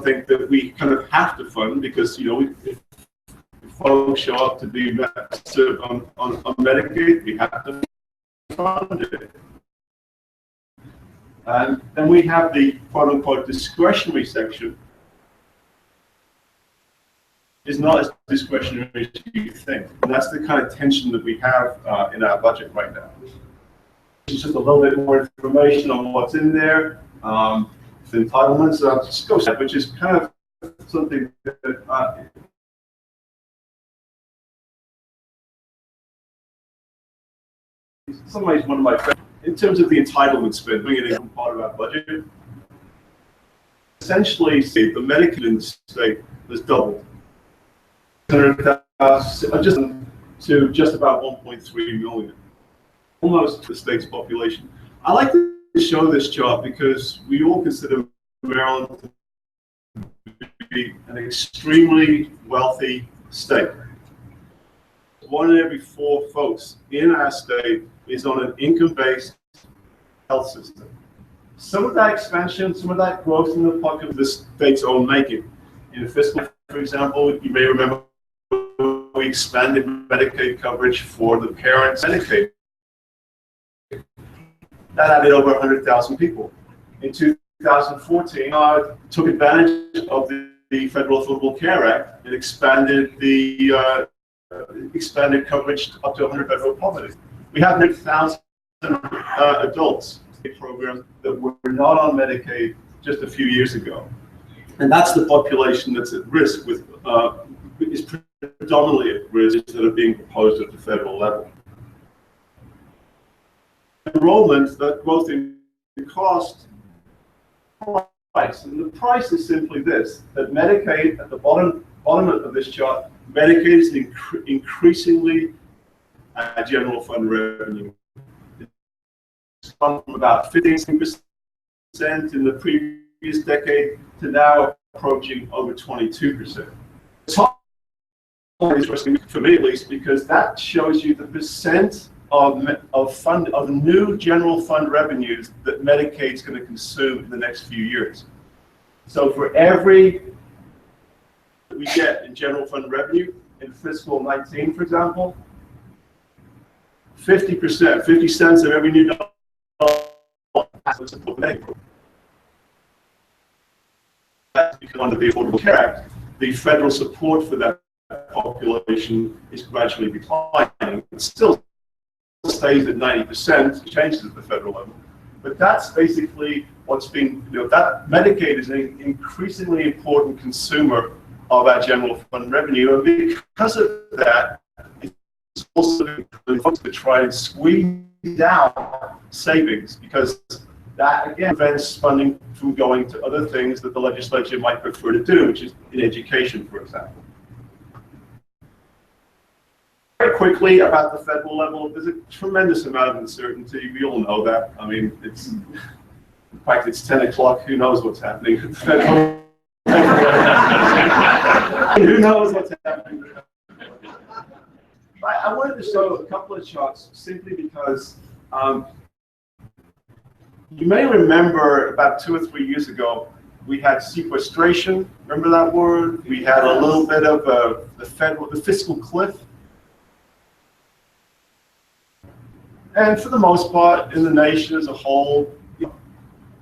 something that we kind of have to fund because, you know, if folks show up to be on Medicaid, we have to fund it. And then we have the quote-unquote discretionary section. Is not as discretionary as you think. And that's the kind of tension that we have in our budget right now. It's just a little bit more information on what's in there. The entitlements, just go ahead, which is kind of something that in some ways one of my favorites. In terms of the entitlement spend, bringing it in part of our budget, essentially, the Medicaid in the state has doubled. Just to just about 1.3 million, almost the state's population. I like to show this chart because we all consider Maryland to be an extremely wealthy state. 1 in every 4 folks in our state is on an income-based health system. Some of that expansion, some of that growth in the pocket of the state's own making. In the fiscal, for example, you may remember we expanded Medicaid coverage for the parents' Medicaid. That added over 100,000 people. In 2014, took advantage of the Federal Affordable Care Act and expanded the expanded coverage up to 100 federal poverty. We have 100,000 adults programs that were not on Medicaid just a few years ago, and that's the population that's at risk with is predominantly at risk that are being proposed at the federal level. Enrollment, that growth in cost, price, and the price is simply this: that Medicaid at the bottom of this chart, Medicaid is increasingly general fund revenue. It's gone from about 15% in the previous decade to now approaching over 22%. It's interesting for me, at least, because that shows you the percent of new general fund revenues that Medicaid's going to consume in the next few years. So for every that we get in general fund revenue in fiscal 19, for example, 50%, 50 cents of every new dollar has to support Medicaid. That's because under the Affordable Care Act, the federal support for that population is gradually declining. It still stays at 90%, changes at the federal level. But that's basically what's being, that Medicaid is an increasingly important consumer of our general fund revenue. And because of that, it's also folks to try and squeeze out savings, because that again prevents funding from going to other things that the legislature might prefer to do, which is in education, for example. Very quickly about the federal level, there's a tremendous amount of uncertainty. We all know that. I mean, in fact, it's 10 o'clock. Who knows what's happening at the federal level? Who knows what's happening? I wanted to show a couple of charts simply because you may remember about 2 or 3 years ago, we had sequestration. Remember that word? We had a little bit of the fiscal cliff. And for the most part, in the nation as a whole,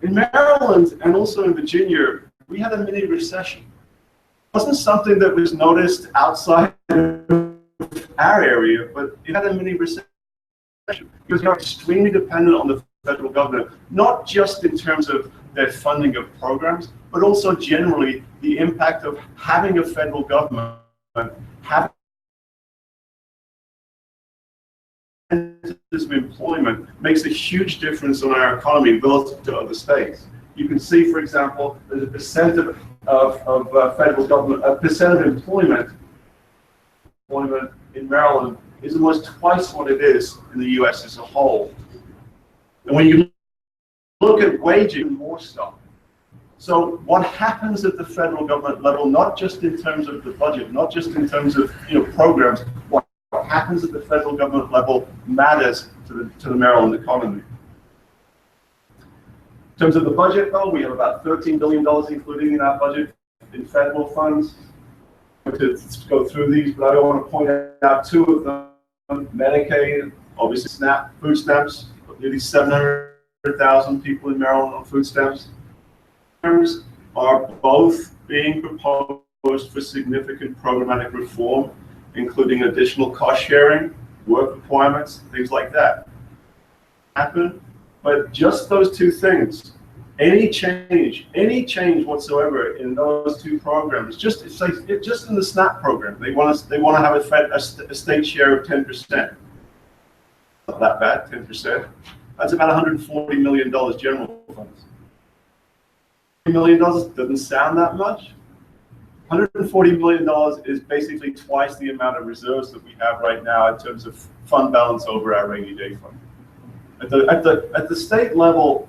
in Maryland and also in Virginia, we had a mini recession. It wasn't something that was noticed outside of our area, but it had a mini recession because we are extremely dependent on the federal government, not just in terms of their funding of programs, but also generally the impact of having a federal government, having of employment makes a huge difference on our economy relative to other states. You can see, for example, that the percent of federal government, a percent of employment in Maryland is almost twice what it is in the U.S. as a whole. And when you look at wages, more stuff. So what happens at the federal government level, not just in terms of the budget, not just in terms of programs, what happens at the federal government level matters to the Maryland economy. In terms of the budget, though, we have about $13 billion included in our budget in federal funds. To go through these, but I want to point out two of them. Medicaid, obviously SNAP, food stamps, nearly 700,000 people in Maryland on food stamps. Are both being proposed for significant programmatic reform, including additional cost sharing, work requirements, things like that. Happen, but just those two things. Any change whatsoever in those two programs, just in the SNAP program, they want to have a state share of 10%. Not that bad, 10%. That's about $140 million general funds. $140 million doesn't sound that much. $140 million is basically twice the amount of reserves that we have right now in terms of fund balance over our rainy day fund. At the state level,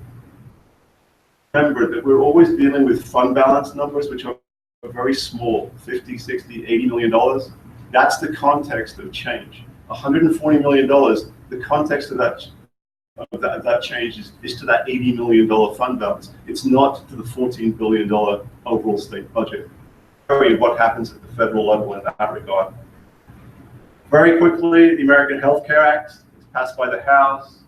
remember that we're always dealing with fund balance numbers, which are very small, 50, 60, $80 million. That's the context of change. $140 million, the context of that change is to that $80 million fund balance. It's not to the $14 billion overall state budget. What happens at the federal level in that regard. Very quickly, the American Health Care Act is passed by the House.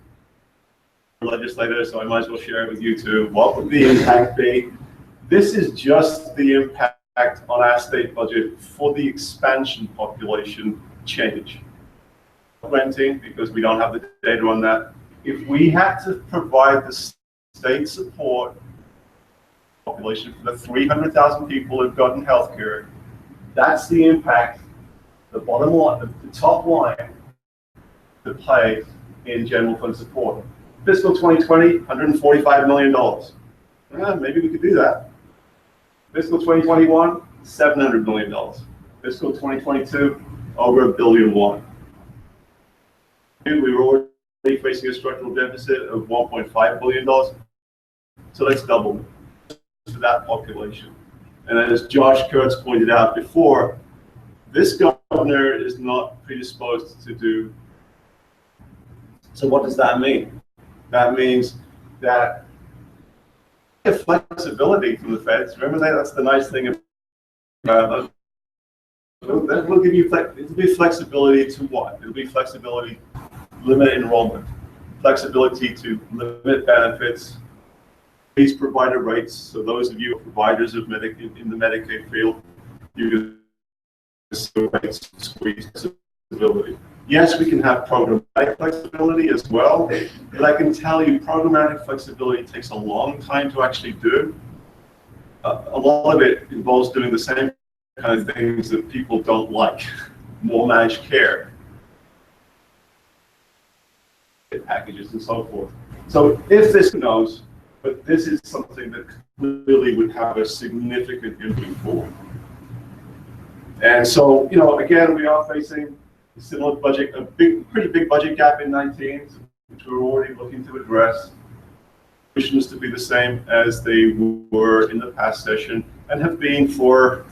Legislator, so I might as well share it with you too. What would the impact be? This is just the impact on our state budget for the expansion population change. Renting, because we don't have the data on that. If we had to provide the state support population for the 300,000 people who've gotten health care, that's the impact, the bottom line, the top line to pay in general fund support. Fiscal 2020, $145 million. Maybe we could do that. Fiscal 2021, $700 million. Fiscal 2022, over $1.1 billion. We were already facing a structural deficit of $1.5 billion. So let's double to that population. And as Josh Kurtz pointed out before, this governor is not predisposed to do. So what does that mean? That means that flexibility from the feds. Remember that's the nice thing about we'll give you it'll be flexibility to what? It'll be flexibility, limit enrollment, flexibility to limit benefits, increase provider rates. So those of you who are providers of in the Medicaid field, you can rates squeeze flexibility. Yes, we can have programmatic flexibility as well, but I can tell you programmatic flexibility takes a long time to actually do. A lot of it involves doing the same kind of things that people don't like, more managed care, packages and so forth. So if this knows, but this is something that clearly would have a significant impact forward. And so, again, we are facing a similar budget, pretty big budget gap in 19, which we're already looking to address. Conditions to be the same as they were in the past session and have been for,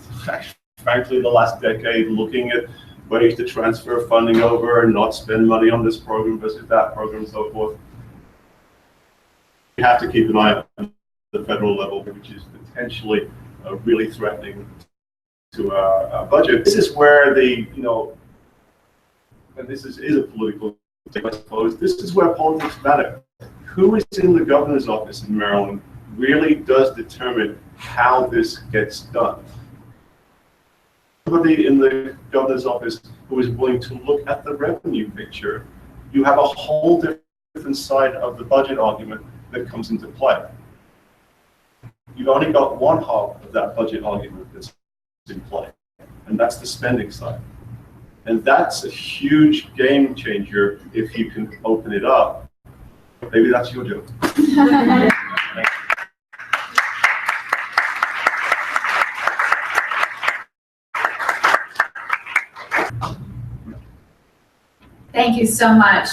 frankly, the last decade, looking at ways to transfer funding over and not spend money on this program versus that program and so forth. We have to keep an eye on the federal level, which is potentially really threatening to our budget. This is where and this is a political thing, I suppose, this is where politics matter. Who is in the governor's office in Maryland really does determine how this gets done. Somebody in the governor's office who is willing to look at the revenue picture, you have a whole different side of the budget argument that comes into play. You've only got one half of that budget argument that's in play, and that's the spending side. And that's a huge game changer if you can open it up. Maybe that's your job. Thank you so much.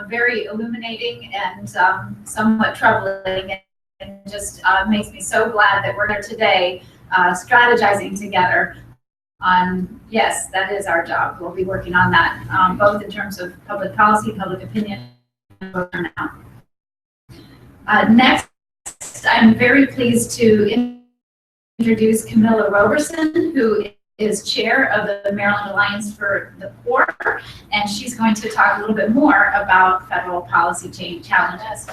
Very illuminating and somewhat troubling, and just makes me so glad that we're here today strategizing together on, yes, that is our job. We'll be working on that, both in terms of public policy, public opinion, and now. Next, I'm very pleased to introduce Camilla Roberson, who is chair of the Maryland Alliance for the Poor, and she's going to talk a little bit more about federal policy change challenges.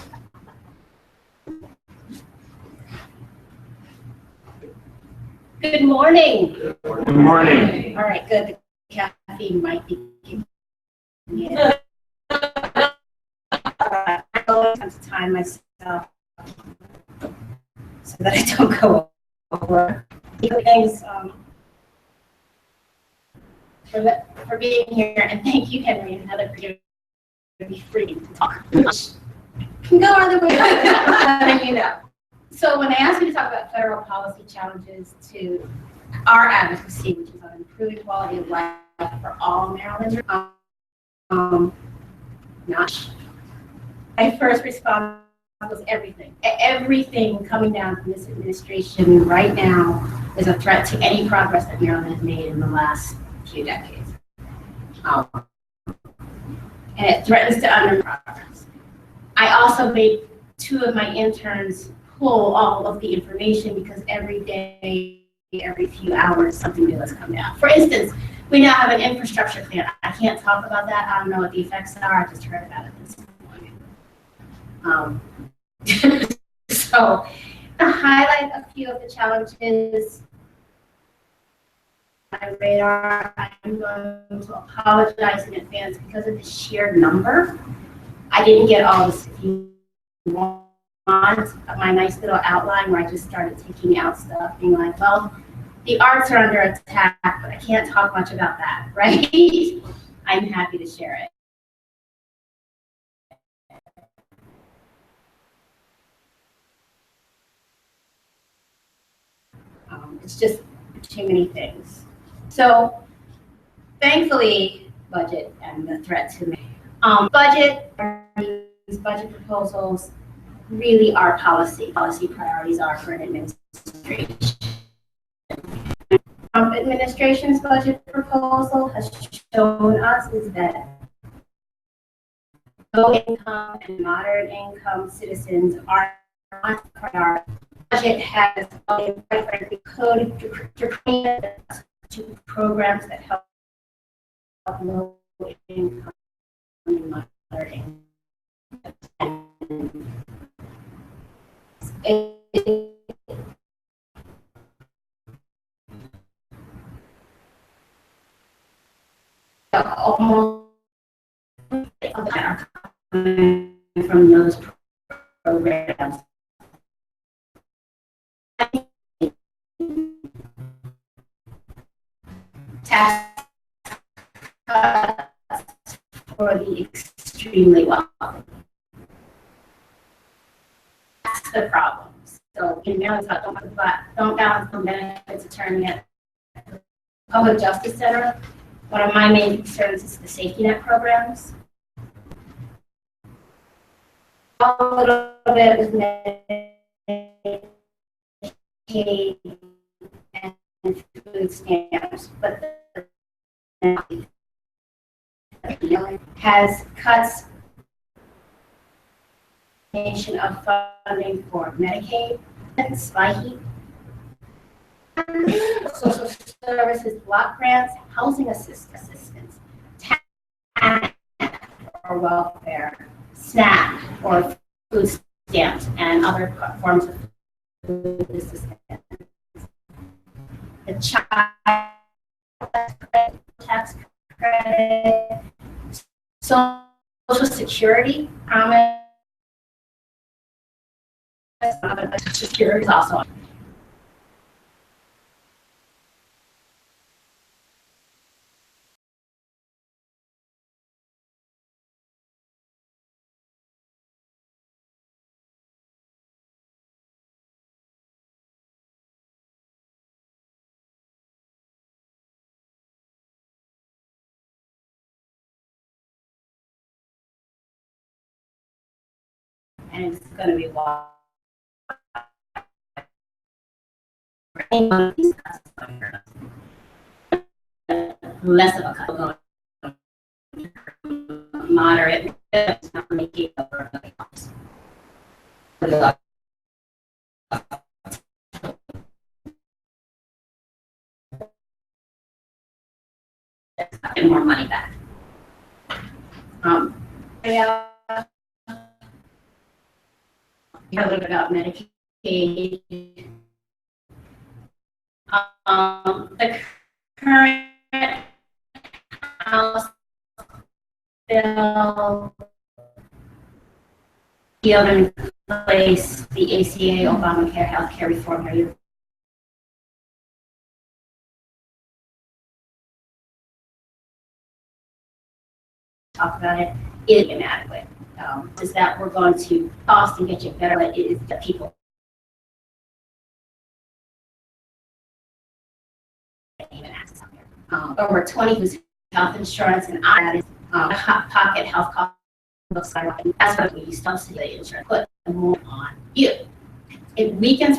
Good morning. Good morning. All right, good. The caffeine might be kicking in. I always have to time myself so that I don't go over. Thanks for being here, and thank you, Henry and Heather, for giving me freedom to talk. Can go other way, letting you know. So when I asked you to talk about federal policy challenges to our advocacy, which is on improving quality of life for all Marylanders, my first response was everything. Everything coming down from this administration right now is a threat to any progress that Maryland has made in the last few decades. And it threatens to undermine progress. I also made 2 of my interns pull all of the information because every day, every few hours, something new has come down. For instance, we now have an infrastructure plan. I can't talk about that. I don't know what the effects are. I just heard about it this morning. So to highlight a few of the challenges on my radar, I'm going to apologize in advance because of the sheer number. I didn't get all this. If you want my nice little outline where I just started taking out stuff, being like, well, the arts are under attack, but I can't talk much about that, right? I'm happy to share it. It's just too many things. So thankfully, budget and the threat to me. Budget proposals really are policy priorities are for an administration. Trump administration's budget proposal has shown us is that low income and moderate income citizens are not priority. Budget has quite frankly coded to programs that help low income and moderate income. Almost from those programs. Tax cuts for the extremely wealthy. That's the problem. So in Maryland, don't balance the benefits attorney at the Public Justice Center. One of my main concerns is the safety net programs. A little bit with Medicaid and food stamps, but has cuts of funding for Medicaid and SPIHE, social services block grants, housing assistance, tax or welfare, SNAP or food stamps, and other forms of food assistance. The child tax credit, social security promise. Security is also. And it's going to be wild. Less of a cut, moderate, not making over the more money back. Yeah, a little bit about Medicaid. The current House bill in place the ACA, Obamacare, healthcare reform. Are you talk about it? Is inadequate. Is that we're going to cost and get you better, but it is the people. Even access over 20 whose health insurance and that is hot pocket health costs looks like that's what we subsidy insurance put more on you. It weakens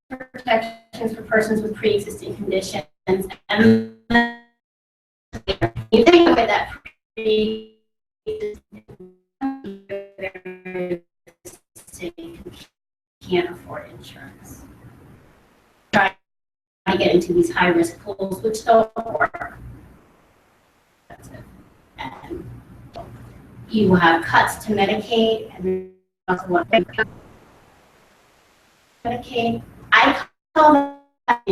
protections for persons with pre-existing conditions, and you think of it that can't afford insurance. Try to get into these high-risk pools, which don't work. And you will have cuts to Medicaid, and also what Medicaid. I call that.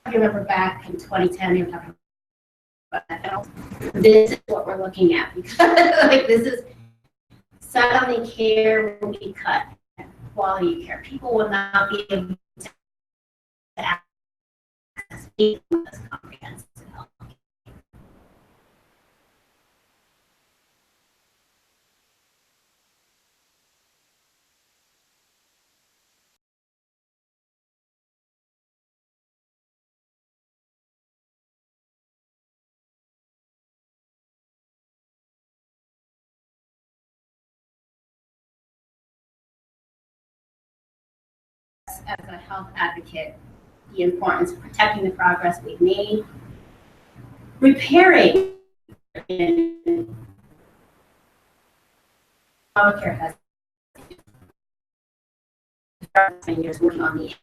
I remember back in 2010, you were talking about this is what we're looking at, because like this is suddenly care will be cut, quality care. People will not be able to access this comprehensive health. As a health advocate, the importance of protecting the progress we've made, repairing. Obamacare has 10 years working on the.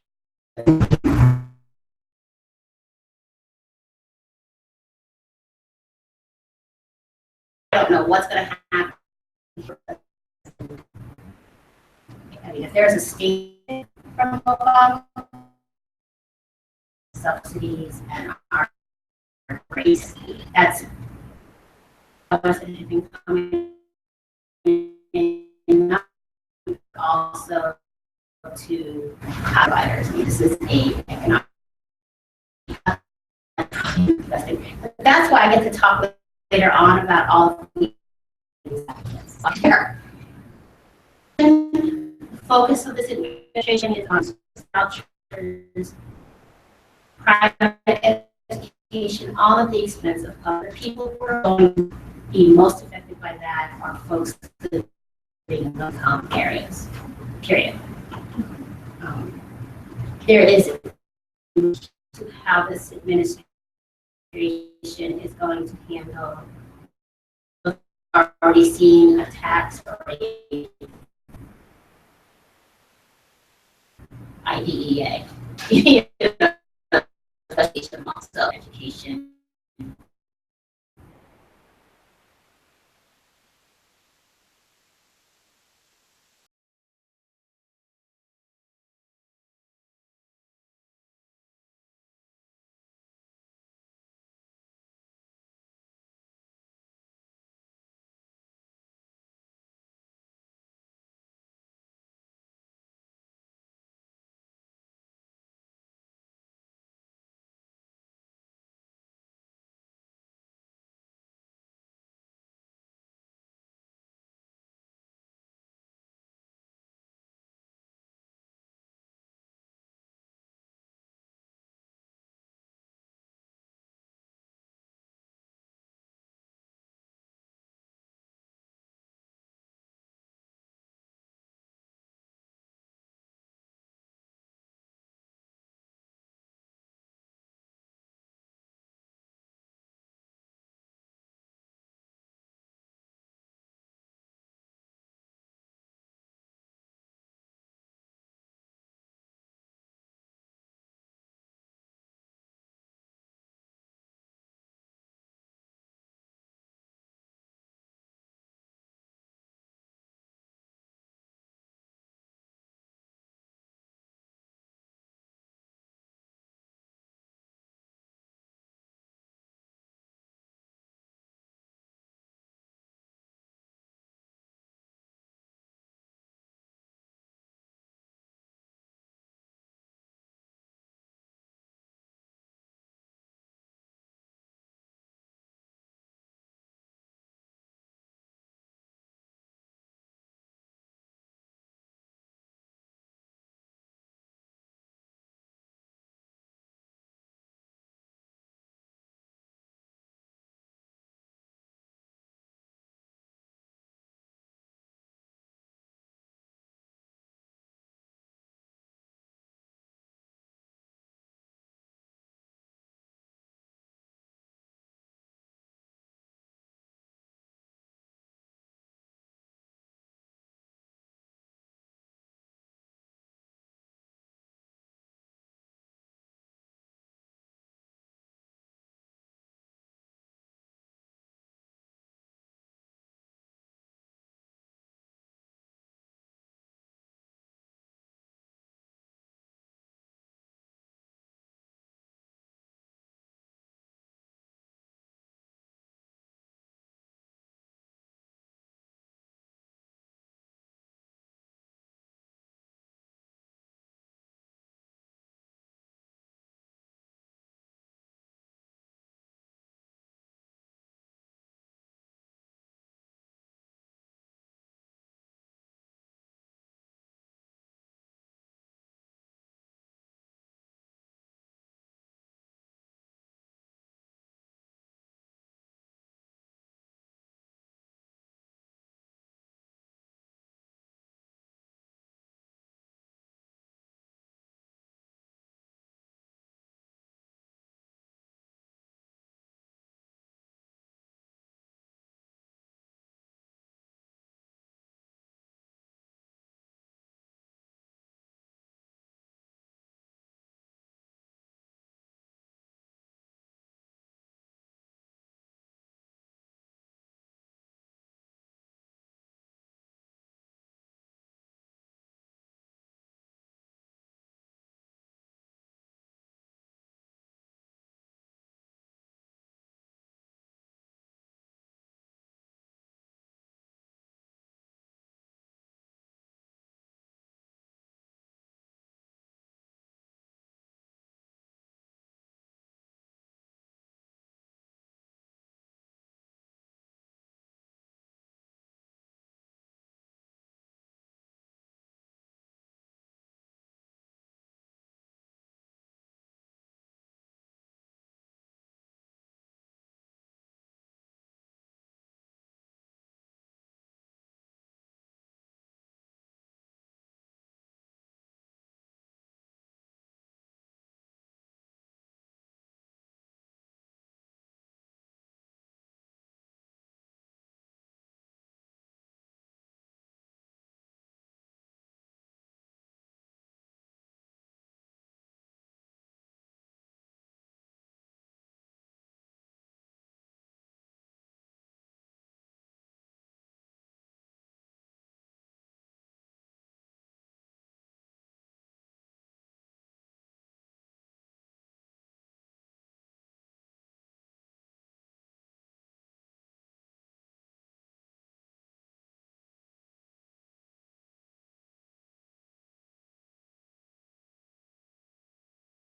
I don't know what's going to happen. I mean, if there's a state from Obama, subsidies and our race, that's been coming in, also to providers. I mean, this is a economic investing. That's why I get to talk later on about all of these here. The focus of this administration is on vouchers, private education, all of the expense of public. People who are going to be most affected by that are folks living in low-income areas, period. There is to how this administration is going to handle already seeing a tax rate IDEA.